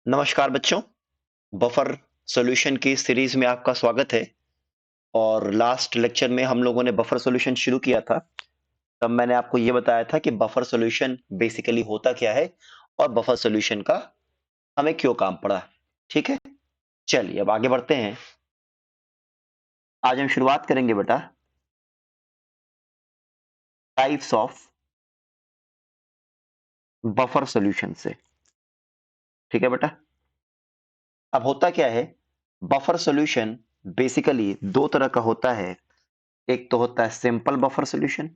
नमस्कार बच्चों, buffer solution की सीरीज में आपका स्वागत है। और लास्ट लेक्चर में हम लोगों ने बफर सॉल्यूशन शुरू किया था। तब मैंने आपको ये बताया था कि बफर सॉल्यूशन बेसिकली होता क्या है और बफर सॉल्यूशन का हमें क्यों काम पड़ा। ठीक है, चलिए अब आगे बढ़ते हैं। आज हम शुरुआत करेंगे बेटा टाइप्स ऑफ बफर सॉल्यूशन से। ठीक है बेटा, अब होता क्या है, बफर सॉल्यूशन बेसिकली दो तरह का होता है। एक तो होता है सिंपल बफर सॉल्यूशन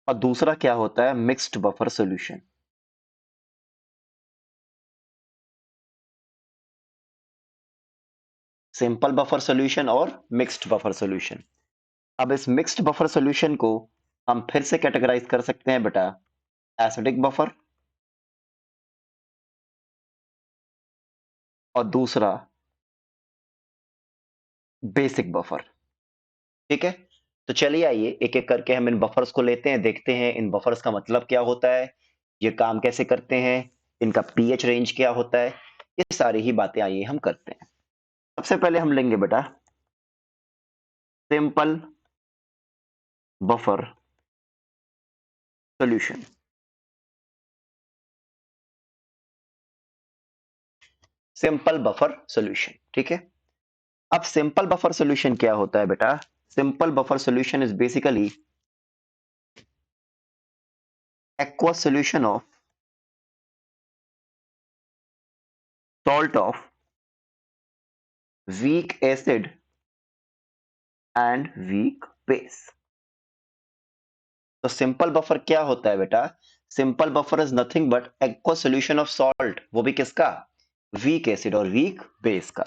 और दूसरा क्या होता है, mixed buffer solution. Simple buffer solution और मिक्स्ड बफर सॉल्यूशन। अब इस मिक्स्ड बफर सॉल्यूशन को हम फिर से कैटेगराइज कर सकते हैं बेटा, एसिडिक बफर और दूसरा बेसिक बफर। ठीक है, तो चलिए आइए एक एक करके हम इन बफर्स को लेते हैं, देखते हैं इन बफर्स का मतलब क्या होता है, ये काम कैसे करते हैं, इनका पीएच रेंज क्या होता है। ये सारी ही बातें आइए हम करते हैं। सबसे पहले हम लेंगे बेटा simple buffer solution. Simple buffer solution, ठीक है। अब सिंपल बफर सॉल्यूशन क्या होता है बेटा, simple buffer solution is basically aqueous solution of salt of weak acid and weak base। तो सिंपल बफर क्या होता है बेटा, simple buffer is nothing but aqueous solution of salt, वो भी किसका, वीक एसिड और वीक बेस का।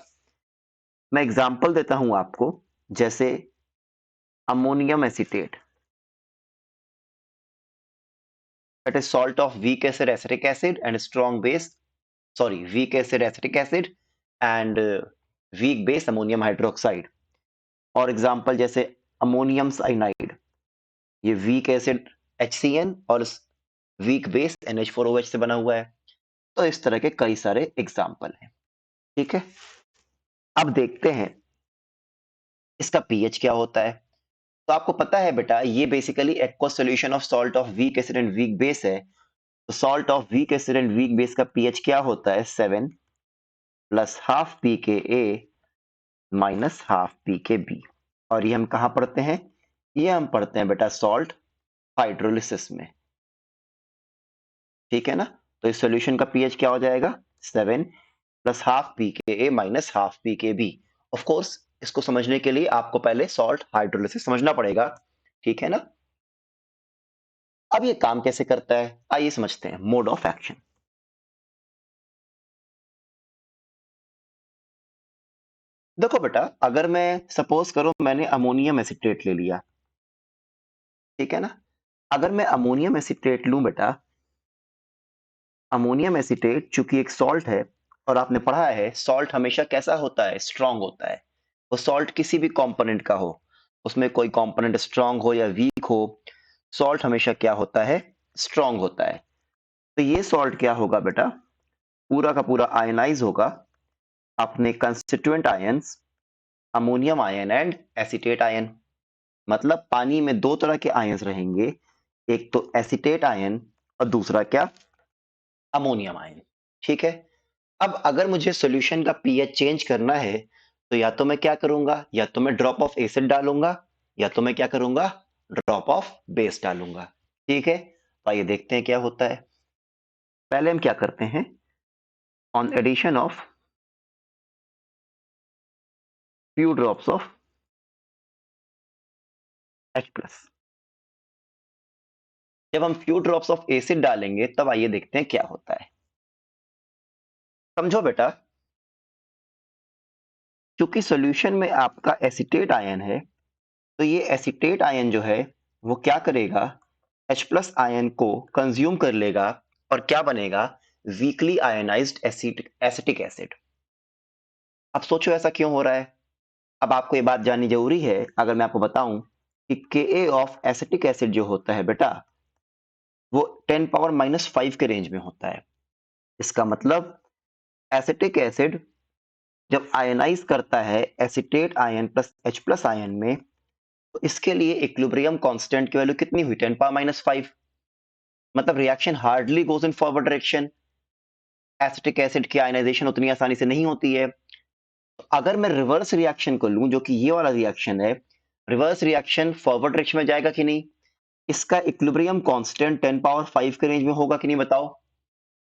मैं एग्जांपल देता हूं आपको, जैसे ammonium acetate, that is salt of weak acid acetic acid and strong base, sorry, weak acid acetic acid and weak base ammonium hydroxide। और एग्जांपल जैसे अमोनियम साइनाइड, ये वीक एसिड HCN और वीक बेस NH4OH से बना हुआ है। तो इस तरह के कई सारे एग्जाम्पल हैं। ठीक है, अब देखते हैं इसका पीएच क्या होता है। तो आपको पता है बेटा, ये basically aqueous solution of salt of weak acid and weak base है। तो salt of weak acid and weak base का पीएच क्या होता है, 7 plus half pKa minus half pKb। और ये हम कहाँ पढ़ते हैं, ये हम पढ़ते हैं बेटा सॉल्ट हाइड्रोलिसिस में। ठीक है ना, तो इस सॉल्यूशन का पीएच क्या हो जाएगा, 7 plus half pKa minus half pKb। Of course इसको समझने के लिए आपको पहले सॉल्ट हाइड्रोलिसिस समझना पड़ेगा। ठीक है ना, अब ये काम कैसे करता है, आइए समझते हैं मोड ऑफ एक्शन। देखो बेटा, अगर मैं सपोज करो मैंने अमोनियम एसिटेट ले लिया, ठीक है ना। अगर मैं अमोनियम एसिटेट लूं बेटा, अमोनियम एसिटेट चूंकि एक सॉल्ट है और आपने पढ़ा है सॉल्ट हमेशा कैसा होता है, स्ट्रांग होता है। वो सॉल्ट किसी भी कंपोनेंट का हो, उसमें कोई कंपोनेंट स्ट्रांग हो या वीक हो, सॉल्ट हमेशा क्या होता है, स्ट्रांग होता है। तो ये सॉल्ट क्या होगा बेटा, पूरा का पूरा आयनाइज होगा अपने constituent ions, ammonium ion and acetate ion. मतलब पानी में दो तरह के आयंस रहेंगे, एक तो एसिटेट आयन और दूसरा क्या, अमोनियम आयन। ठीक है, अब अगर मुझे सॉल्यूशन का पीएच चेंज करना है, तो या तो मैं क्या करूंगा, या तो मैं ड्रॉप ऑफ एसिड डालूंगा, या तो मैं क्या करूंगा, ड्रॉप ऑफ बेस डालूंगा। ठीक है, तो आइए देखते हैं क्या होता है। पहले हम क्या करते हैं, on addition of few drops of H+, जब हम फ्यू ड्रॉप्स ऑफ एसिड डालेंगे तब आइए देखते हैं क्या होता है। समझो बेटा, क्योंकि सॉल्यूशन में आपका एसिटेट आयन है, तो ये एसिटेट आयन जो है वो क्या करेगा, H+ आयन को कंज्यूम कर लेगा और क्या बनेगा, वीकली आयनाइज्ड एसिटिक एसिड। अब सोचो ऐसा क्यों हो रहा है। अब आपको ये बात जाननी जरूरी है, अगर मैं आपको बताऊं कि Ka ऑफ एसिटिक एसिड जो होता है बेटा वो 10⁻⁻5 के रेंज में होता है। इसका मतलब एसिटिक एसिड जब आयनाइज करता है acetate ion plus H plus ion में, तो इसके लिए इक्विलिब्रियम कांस्टेंट की वैल्यू कितनी हुई? 10⁻⁻5। मतलब reaction hardly goes in forward direction. Acetic acid की आयनाइजेशन उतनी आसानी से नहीं होती है। तो अगर मैं रिवर्स रिएक्शन को लूं, जो कि ये वाला रिएक्शन है, रिवर्स रिएक्शन फॉरवर्ड डायरेक्शन में जाएगा कि नहीं? इसका इक्विलिब्रियम कांस्टेंट 10 पावर 5 के रेंज में होगा कि नहीं बताओ?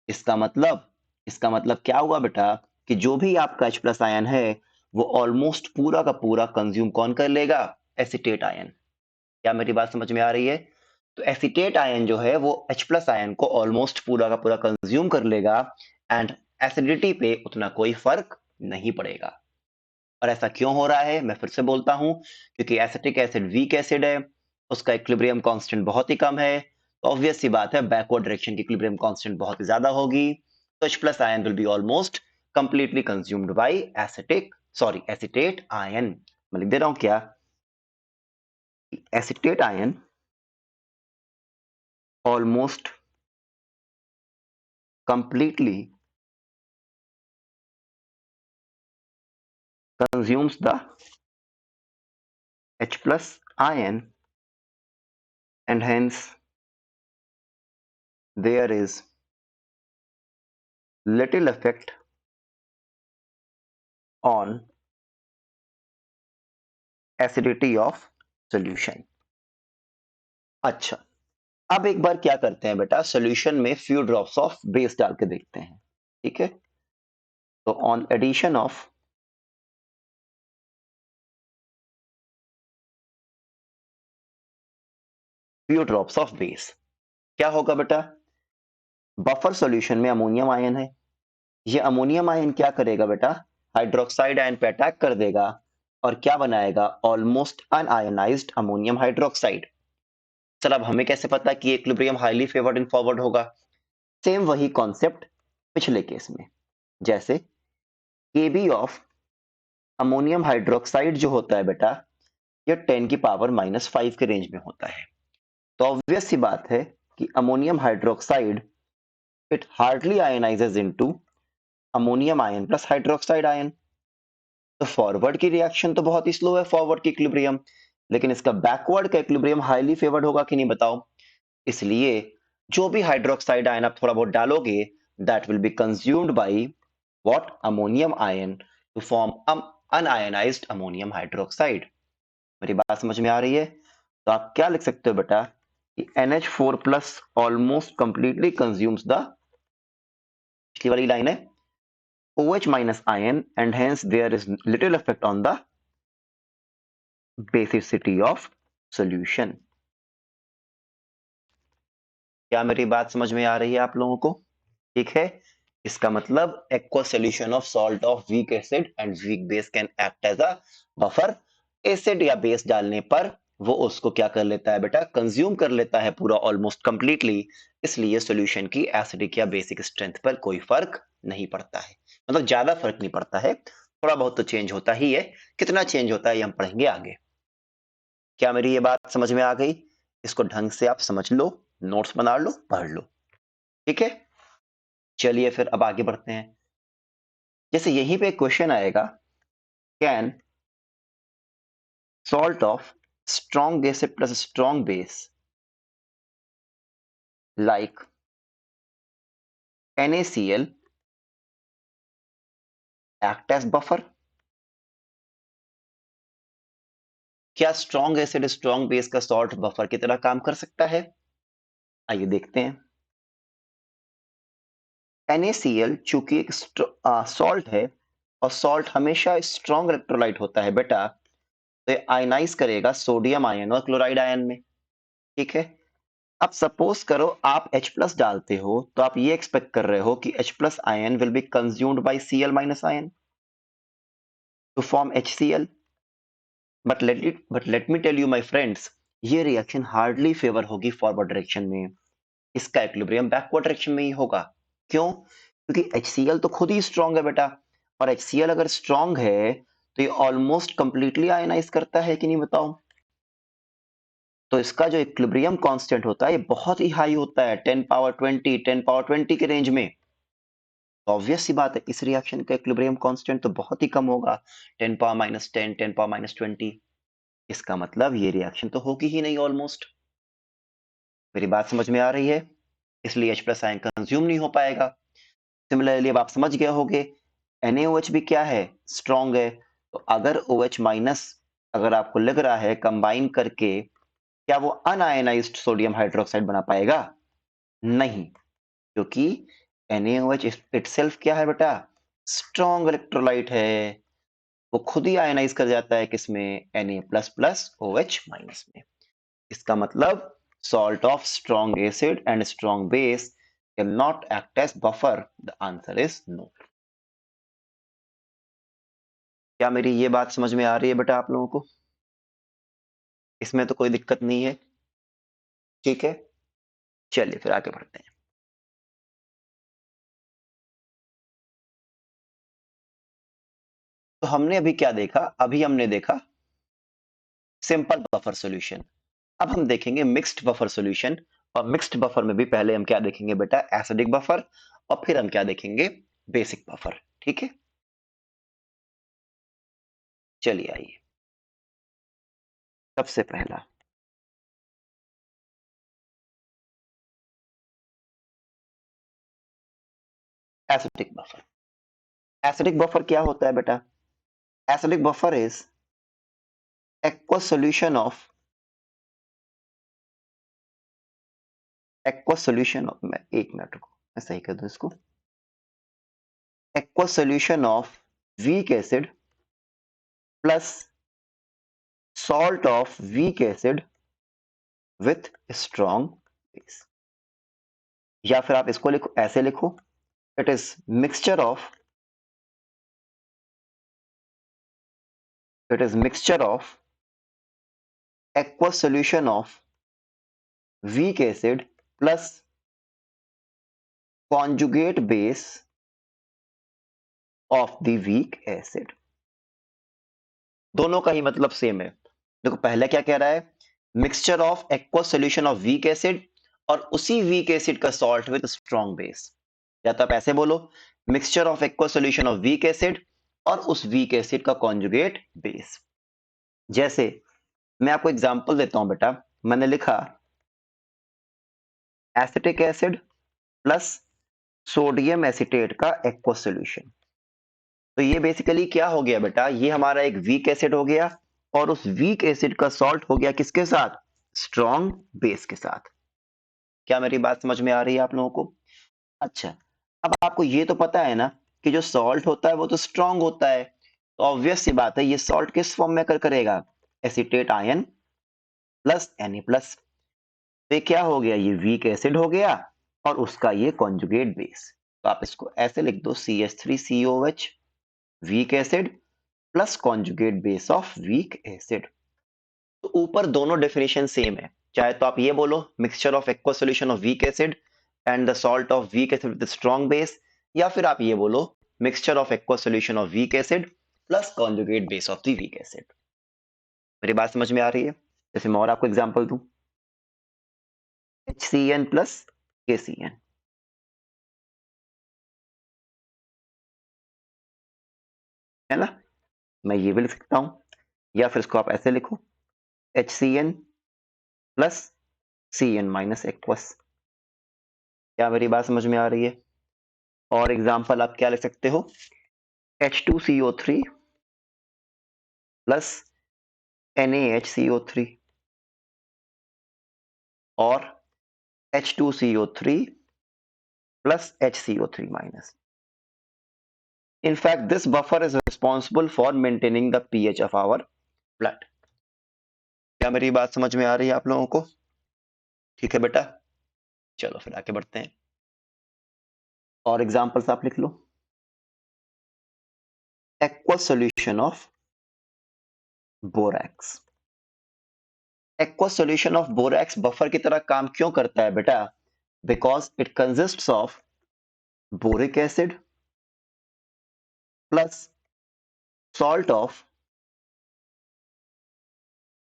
इसका मतलब क्या हुआ बेटा कि जो भी आपका H प्लस आयन है वो ऑलमोस्ट पूरा का पूरा कंज्यूम कौन कर लेगा? Acetate ion. क्या मेरी बात समझ में आ रही है? तो एसिटेट आयन जो है वो H प्लस आयन को ऑलमोस्ट पूरा का पूरा कंज्यूम कर लेगा एंड एसिडिटी पे उतना कोई फर्क नहीं पड़ेगा। और ऐसा क्यों हो रहा है? मैं फिर से बोलता हूं, क्योंकि एसिटिक एसिड वीक एसिड है, उसका इक्विलिब्रियम कांस्टेंट बहुत ही कम है, तो ऑब्वियस सी बात है बैकवर्ड डायरेक्शन की इक्विलिब्रियम कांस्टेंट बहुत ही ज्यादा होगी, तो H plus ion will be almost completely consumed by acetate ion. मैं लिख दे रहा हूं क्या? Acetate ion almost completely consumes the H plus ion, and hence there is little effect on acidity of solution। अच्छा, अब एक बार क्या करते हैं बेटा, सॉल्यूशन में फ्यू ड्रॉप्स ऑफ बेस डाल के देखते हैं। ठीक है, तो on addition of few drops of base क्या होगा बेटा? बफर सॉल्यूशन में अमोनियम आयन है, ये अमोनियम आयन क्या करेगा बेटा? हाइड्रोक्साइड आयन पे अटैक कर देगा और क्या बनाएगा? Almost un-ionised ammonium hydroxide. चल अब हमें कैसे पता कि equilibrium highly favoured in forward होगा? सेम वही कॉन्सेप्ट पिछले केस में, जैसे Kb ऑफ अमोनियम हाइड्रोक्साइड जो होता है बेटा, ये 10⁻⁻5 के रेंज में होता है। तो ऑब्वियस सी बात है कि ammonium hydroxide it hardly ionizes into ammonium ion plus hydroxide ion. तो फॉरवर्ड की रिएक्शन तो बहुत ही स्लो है, फॉरवर्ड की इक्विलिब्रियम, लेकिन इसका बैकवर्ड का इक्विलिब्रियम हाईली फेवर्ड होगा कि नहीं बताओ? इसलिए जो भी हाइड्रोक्साइड आयन आप थोड़ा बहुत डालोगे, that will be consumed by what? Ammonium ion to form unionised ammonium hydroxide. मेरी बात समझ में आ रही है? तो आप क्या लिख सकते हो बेटा कि NH4 plus almost completely consumes the, पिछली वाली लाइन है, OH minus ion and hence there is little effect on the basicity of solution। क्या मेरी बात समझ में आ रही है आप लोगों को? ठीक है, इसका मतलब aqueous solution of salt of weak acid and weak base can act as a buffer। Acid या बेस डालने पर वो उसको क्या कर लेता है बेटा? कंज्यूम कर लेता है पूरा ऑलमोस्ट कंप्लीटली, इसलिए सॉल्यूशन की एसिडिक या बेसिक स्ट्रेंथ पर कोई फर्क नहीं पड़ता है। मतलब ज्यादा फर्क नहीं पड़ता है, थोड़ा बहुत तो चेंज होता ही है, कितना चेंज होता है ये हम पढ़ेंगे आगे। क्या मेरी ये बात समझ में आ गई? इसको ढंग से आप समझ लो, नोट्स बना लो, पढ़ लो। ठीक है, चलिए फिर अब आगे बढ़ते हैं। जैसे यहीं पे क्वेश्चन आएगा, can salt of strong acid plus strong base like NaCl act as buffer। क्या स्ट्रॉन्ग एसिड स्ट्रॉन्ग बेस का सॉल्ट बफर की तरह काम कर सकता है? आइए देखते हैं। NaCl चूंकि एक सॉल्ट है और सॉल्ट हमेशा स्ट्रॉन्ग इलेक्ट्रोलाइट होता है बेटा, तो ये आयनाइज करेगा सोडियम आयन और क्लोराइड आयन में। ठीक है, अब सपोज करो आप H प्लस डालते हो, तो आप ये एक्सपेक्ट कर रहे हो कि H plus ion will be consumed by Cl minus ion to form HCl। But let me tell you my friends, ये रिएक्शन हार्डली फेवर होगी फॉरवर्ड डायरेक्शन में, इसका इक्विलिब्रियम बैकवर्ड डायरेक्शन में ही होगा। क्यों? क्योंकि HCl तो खुद ही स्ट्रांग है बेटा, और HCl अगर स्ट्रांग है तो ये ऑलमोस्ट कंप्लीटली आयनाइज करता है कि नहीं बताओ? तो इसका जो इक्विलिब्रियम कांस्टेंट होता है ये बहुत ही हाई होता है, 10 पावर 20, 10 पावर 20 के रेंज में। ऑब्वियस सी बात है इस रिएक्शन का इक्विलिब्रियम कांस्टेंट तो बहुत ही कम होगा, 10 पावर -10, 10 पावर -20। इसका मतलब ये रिएक्शन तो होगी ही नहीं ऑलमोस्ट। मेरी बात समझ में आ रही है? इसलिए H प्लस आयन कंज्यूम नहीं हो पाएगा। सिमिलरली अब आप समझ गए होंगे NaOH भी क्या है, स्ट्रॉन्ग है। तो अगर OH माइनस अगर आपको लग रहा है कंबाइन करके क्या वो अनआयनाइज्ड सोडियम हाइड्रोक्साइड बना पाएगा? नहीं, क्योंकि NaOH इटसेल्फ क्या है बेटा? स्ट्रॉन्ग इलेक्ट्रोलाइट है। वो खुद ही आयनाइज कर जाता है किसमें? Na++OH माइनस में। इसका मतलब salt of strong acid and strong base cannot act as buffer. The answer is no. क्या मेरी ये बात समझ में आ रही है बेटा आप लोगों को? इसमें तो कोई दिक्कत नहीं है, ठीक है? चलिए फिर आगे बढ़ते हैं। तो हमने अभी क्या देखा? अभी हमने देखा सिंपल बफर सॉल्यूशन। अब हम देखेंगे मिक्स्ड बफर सॉल्यूशन, और मिक्स्ड बफर में भी पहले हम क्या देखेंगे बेटा? एसिडिक बफर, और फिर हम क्या देखेंगे? बेसिक बफर, ठीक है? चलिए आइए, सबसे पहला एसिडिक बफर। एसिडिक बफर क्या होता है बेटा? Acidic buffer is aqueous solution of मैं एक मिनट रुको, मैं सही कर दूं इसको। aqueous solution of weak acid plus salt of weak acid with strong base। या फिर आप इसको लिखो, ऐसे लिखो, it is mixture of aqueous solution of weak acid plus conjugate base of the weak acid। दोनों का ही मतलब सेम है। देखो पहले क्या कह रहा है? Mixture of aqueous solution of week acid, और उसी वीक एसिड का सॉल्ट विद स्ट्रॉन्ग बेस। या तो आप ऐसे बोलो, mixture of aqueous solution of week acid और उस वीक एसिड का कॉन्जुगेट बेस। जैसे मैं आपको एग्जांपल देता हूं बेटा, मैंने लिखा acetic acid plus sodium acetate का एक्वस सॉल्यूशन। तो ये बेसिकली क्या हो गया बेटा? ये हमारा एक वीक एसिड हो गया, और उस वीक एसिड का सॉल्ट हो गया किसके साथ? स्ट्रॉन्ग बेस के साथ। क्या मेरी बात समझ में आ रही है आप लोगों को? अच्छा, अब आपको ये तो पता है ना कि जो सॉल्ट होता है वो तो स्ट्रॉन्ग होता है, तो ऑब्वियस सी बात है ये सॉल्ट किस फॉर्म में कर करेगा? Acetate ion plus Na plus. तो ये क्या हो गया? ये वीक एसिड हो गया, और उसका ये कॉन्जुगेट बेस। तो आप इसको ऐसे लिख दो, CH3COH, weak acid plus conjugate base of weak acid. तो ऊपर दोनों डेफिनेशन सेम है, चाहे तो आप ये बोलो mixture of aqueous solution of weak acid and the salt of weak acid with strong base, या फिर आप ये बोलो mixture of aqueous solution of weak acid plus conjugate base of the weak acid. मेरी बात समझ में आ रही है? जैसे मैं और आपको एग्जांपल दूं, HCN प्लस KCN, है ना? मैं ये भी लिख सकता हूं, या फिर इसको आप ऐसे लिखो, HCN plus CN minus aqueous. क्या मेरी बात समझ में आ रही है? और एग्जाम्पल आप क्या लिख सकते हो? H2CO3 प्लस NaHCO3 और H2CO3 plus HCO3 minus. In fact, this buffer is responsible for maintaining the pH of our blood. क्या मेरी बात समझ में आ रही है आप लोगों को? ठीक है बेटा, चलो फिर आगे बढ़ते हैं, और एग्जांपल्स आप लिख लो। Aqueous solution of borax. Aqueous solution of borax buffer की तरह काम क्यों करता है बेटा? Because it consists of boric acid plus salt of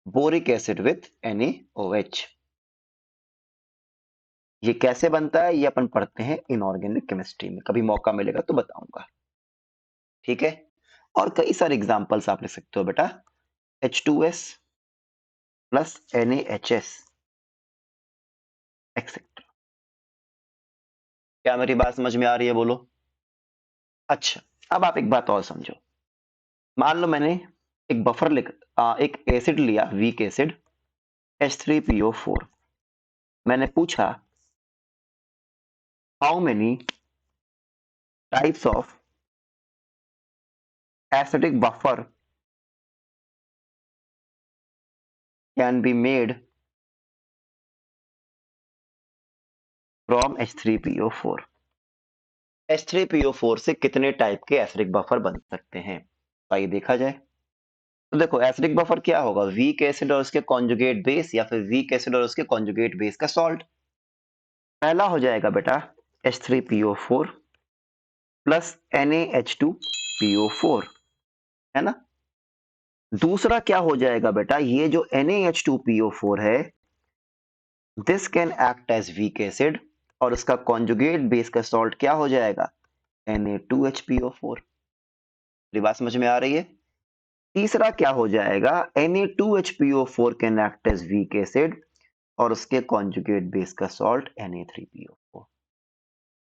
boric acid with NaOH। ये कैसे बनता है ये अपन पढ़ते हैं इनऑर्गेनिक केमिस्ट्री में, कभी मौका मिलेगा तो बताऊंगा। ठीक है, और कई सारे एग्जांपल्स आप लिख सकते हो बेटा, H2S प्लस NaHS एक्सेट्रा। क्या मेरी बात समझ में आ रही है, बोलो। अच्छा, अब आप एक बात और समझो। मान लो मैंने एक बफर एक एसिड लिया, वीक एसिड H3PO4। मैंने पूछा how many types of acidic buffer can be made from H3PO4। H3PO4 से कितने टाइप के एसिडिक बफर बन सकते हैं, तो आइए देखा जाए। तो देखो, एसिडिक बफर क्या होगा, वीक एसिड और उसके कॉन्जुगेट बेस, या फिर वीक एसिड और उसके कॉन्जुगेट बेस का सॉल्ट। पहला हो जाएगा बेटा H3PO4 प्लस NaH2PO4, है ना। दूसरा क्या हो जाएगा बेटा, ये जो NaH2PO4 है, this can act as weak acid, और उसका कॉन्जुगेट बेस का सॉल्ट क्या हो जाएगा, Na2HPO4। मेरी बात समझ में आ रही है। तीसरा क्या हो जाएगा, Na2HPO4 can act as weak acid, और उसके कॉन्जुगेट बेस का सॉल्ट Na3PO4।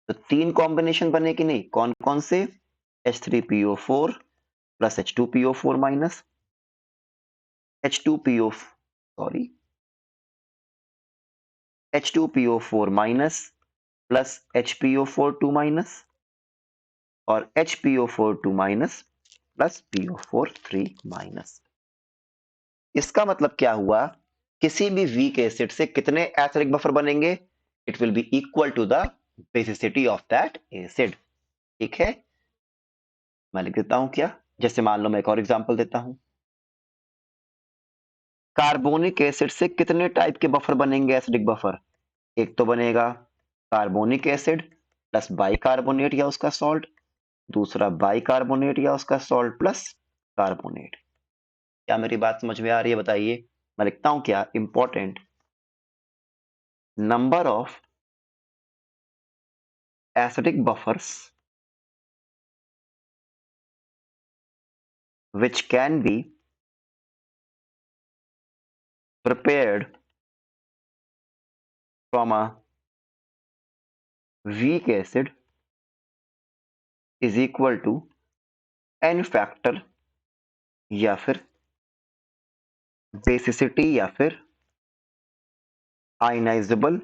तो तीन कॉम्बिनेशन बने कि नहीं, कौन कौन से, H3PO4 plus H2PO4 minus H2PO sorry H2PO4 minus plus HPO4 2 minus, और HPO4 2 minus plus PO4 3 minus. इसका मतलब क्या हुआ, किसी भी वीक एसिड से कितने एसिडिक बफर बनेंगे, it will be equal to the basicity of that acid. ठीक है, मैं लिख देता हूं क्या, जैसे मान लो मैं एक और एग्जांपल देता हूं। कार्बोनिक एसिड से कितने टाइप के बफर बनेंगे एसिडिक बफर, एक तो बनेगा कार्बोनिक एसिड प्लस बाइकार्बोनेट या उसका सॉल्ट, दूसरा बाइकार्बोनेट या उसका सॉल्ट प्लस कार्बोनेट। क्या मेरी बात समझ में आ रही है, बताइए। मैं लिखता हूं क्या, important, number of acidic buffers which can be prepared from a weak acid is equal to n factor, या फिर basicity, या फिर ionizable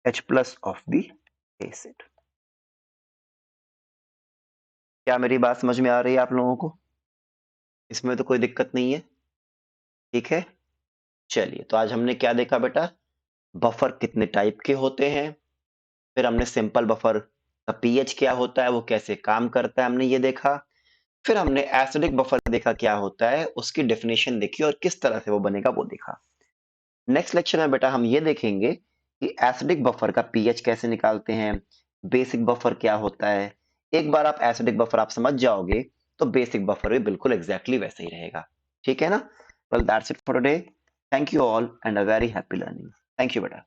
H plus of the acid। क्या मेरी बात समझ में आ रही है आप लोगों को, इसमें तो कोई दिक्कत नहीं है। ठीक है, चलिए, तो आज हमने क्या देखा बेटा, बफर कितने टाइप के होते हैं, फिर हमने सिंपल बफर का पीएच क्या होता है, वो कैसे काम करता है, हमने ये देखा। फिर हमने एसिडिक बफर देखा क्या होता है, उसकी डेफिनेशन देखी और किस तरह से वो बनेगा वो देखा। नेक्स्ट लेक्चर में बेटा हम ये देखेंगे कि एसिडिक बफर का पीएच कैसे निकालते हैं, बेसिक बफर क्या होता है। एक बार आप एसिडिक बफर आप समझ जाओगे तो बेसिक बफर भी बिल्कुल एग्जैक्टली वैसे ही रहेगा। ठीक है ना। Well that's it for today. Thank you all and a very happy learning. Thank you बेटा।